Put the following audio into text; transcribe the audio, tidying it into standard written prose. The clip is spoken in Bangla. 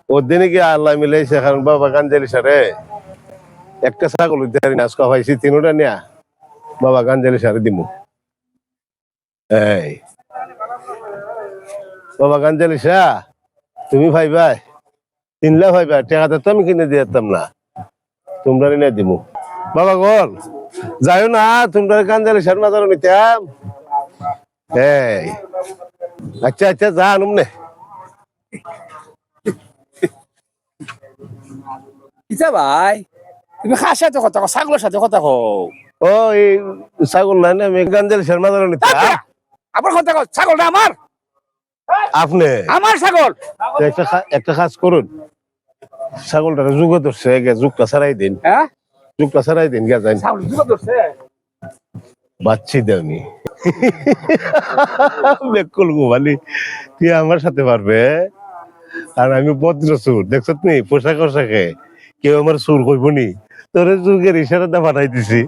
ওর দিনে কি আল্লাহ মিলাইছে কারণ বাবা গাঞ্জালি সারে একটা ছাগল নাচ খাওয়াইছি তিনোটা নিয়া বাবা গাঞ্জালি সারে দিমু এই বাবা গাঞ্জালি শাহ তুমি ভাইবাই তিনলা ভাইবা টাকাটা তো আমি কিনে দিতাম না তোমরা নিয়ে দিমু বাবা গল যাইও না তোমরা গাঞ্জালি সার মাজারও নিতাম এই আচ্ছা আচ্ছা যা আনুম নে কিতা ভাই তুমি খার সাথে কথা কও ছাগলের সাথে কথা কও ও এই ছাগল নাই না আমি গাঞ্জালি সার মাজারও নিতাম আবার কথা কও ছাগলটা আমার আপনি আমার ছাগল তো একটা কাজ করুন ছাগলটা যুগ ধরছে যুগটা ছাড়াই দিন হ্যাঁ যুগটা ছাড়াই দিন গা যাই ছাগল দুটো ধরছে বাচ্চি দেওনি বেকুল গোমালি তুই আমার সাথে পারবে আর আমি ভদ্র সুর দেখছ নি পোশাক আশাকে কেউ আমার সুর কইব নি তোর যুগের ইশারাটা পাঠাই দিছি